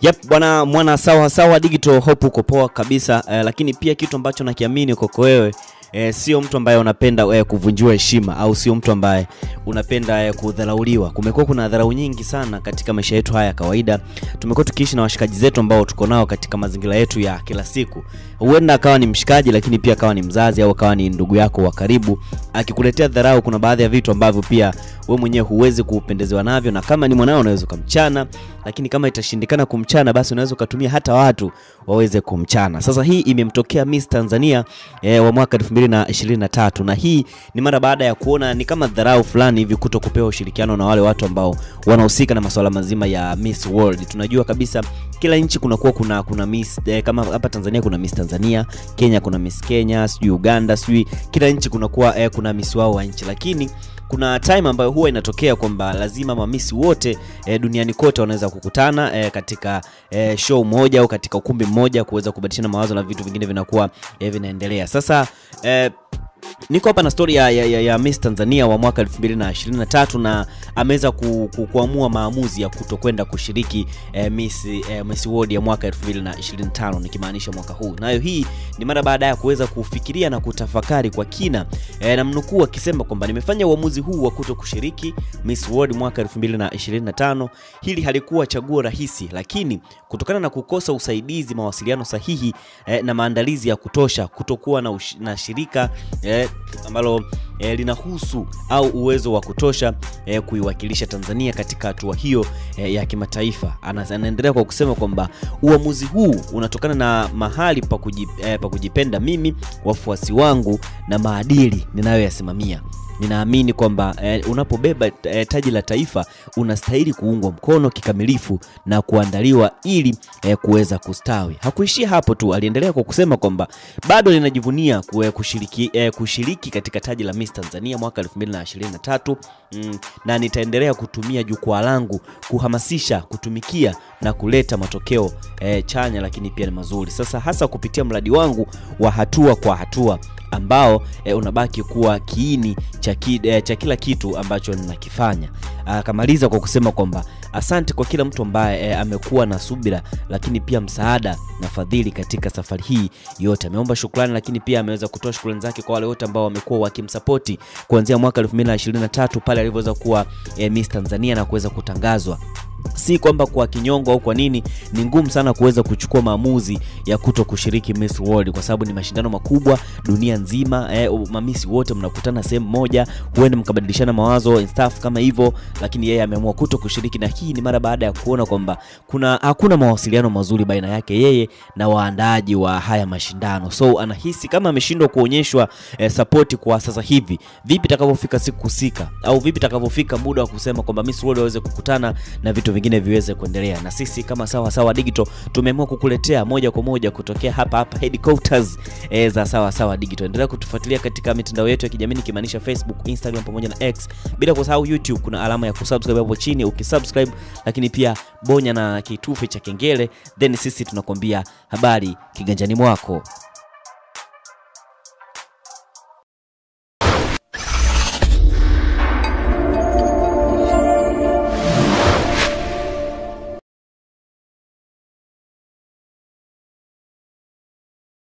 Yep, bwana mwana sawa sawa digital, hope uko poa kabisa, lakini pia kitu ambacho nakiamini kwako wewe, sio mtu ambaye unapenda kuvunjiwa heshima, au sio mtu ambaye unapenda kudharauliwa. Kumekuwa kuna dharau nyingi sana katika maisha yetu haya kawaida. Tumekuwa tukiishi na washikaji zetu ambao tuko nao katika mazingira yetu ya kila siku. Huenda akawa ni mshikaji, lakini pia akawa ni mzazi, au akawa ni ndugu yako wa karibu. Akikuletea dharau, kuna baadhi ya vitu ambavyo pia wewe mwenyewe huwezi kupendezewa navyo, na kama ni mwanao unaweza kumchana, lakini kama itashindikana kumchana, basi unaweza kutumia hata watu waweze kumchana. Sasa hii imemtokea Miss Tanzania wa mwaka 2023, na hii ni mara baada ya kuona ni kama dharau fulani hivi kutokupewa ushirikiano na wale watu ambao wanahusika na masuala mazima ya Miss World. Tunajua kabisa kila nchi kuna Miss, kama hapa Tanzania kuna Miss Tanzania, Kenya kuna Miss Kenya, Uganda, kila nchi kuna Miss wao wa nchi, lakini kuna time ambayo huwa inatokea kwamba lazima mamisi wote duniani kote wanaweza kukutana katika show moja au katika ukumbi mmoja kuweza kubadilishana mawazo na vitu vingine vinakuwa vinaendelea. Sasa niko hapa na story ya Miss Tanzania wa mwaka 2023, na ameweza kuamua maamuzi ya kutokwenda kushiriki Miss World ya mwaka 2025, nikimaanisha mwaka huu. Nayo hii ni mara baada ya kuweza kufikiria na kutafakari kwa kina, na mnukuu akisema kwamba nimefanya uamuzi huu wa kutokushiriki Miss World mwaka 2025. Hili halikuwa chaguo rahisi, lakini kutokana na kukosa usaidizi, mawasiliano sahihi na maandalizi ya kutosha, kutokuwa na shirika ambalo linahusu au uwezo wa kutosha kuiwakilisha Tanzania katika hatua hiyo ya kimataifa. Anaendelea kwa kusema kwamba uamuzi huu unatokana na mahali pa kujipenda mimi, wafuasi wangu na maadili ninayoyasimamia. Ninaamini kwamba unapobeba taji la taifa unastahili kuungwa mkono kikamilifu na kuandaliwa ili kuweza kustawi. Hakuishia hapo tu, aliendelea kwa kusema kwamba bado ninajivunia kushiriki katika taji la Miss Tanzania mwaka 2023, na nitaendelea kutumia jukwaa langu kuhamasisha, kutumikia na kuleta matokeo chanya lakini pia ni mazuri. Sasa hasa kupitia mradi wangu wa hatua kwa hatua ambao unabaki kuwa kiini cha kila kitu ambacho ninakifanya. Akamaliza kwa kusema kwamba asante kwa kila mtu ambaye amekuwa na subira, lakini pia msaada na fadhili katika safari hii yote. Ameomba shukrani, lakini pia ameweza kutoa shukrani zake kwa wale wote ambao wamekuwa wakimsupport kuanzia mwaka 2023 pale alivyoweza kuwa Miss Tanzania na kuweza kutangazwa. Si kwamba kwa kinyongo au kwa nini, ni ngumu sana kuweza kuchukua maamuzi ya kushiriki Miss World kwa sababu ni mashindano makubwa dunia nzima. Mamisi wote mnakutana sehemu moja, huenda mkabadilishana mawazo and stuff kama hivyo, lakini yeye ameamua kushiriki, na hii ni mara baada ya kuona kwamba hakuna mawasiliano mazuri baina yake yeye na waandaaji wa haya mashindano. So anahisi kama ameshindwa kuonyeshwa support kwa sasa hivi. Vipi itakapofika siku husika, au vipi itakapofika muda wa kusema kwamba Miss World waweze kukutana na vitu vingine viweze kuendelea. Na sisi kama sawa sawa digital tumeamua kukuletea moja kwa moja kutokea hapa headquarters za sawa sawa digital. Endelea kutufuatilia katika mitandao yetu ya kijamii, kimaanisha Facebook, Instagram pamoja na X. Bila kusahau YouTube kuna alama ya kusubscribe hapo chini. Ukisubscribe lakini pia bonya na kitufe cha kengele, then sisi tunakwambia habari kiganjani mwako.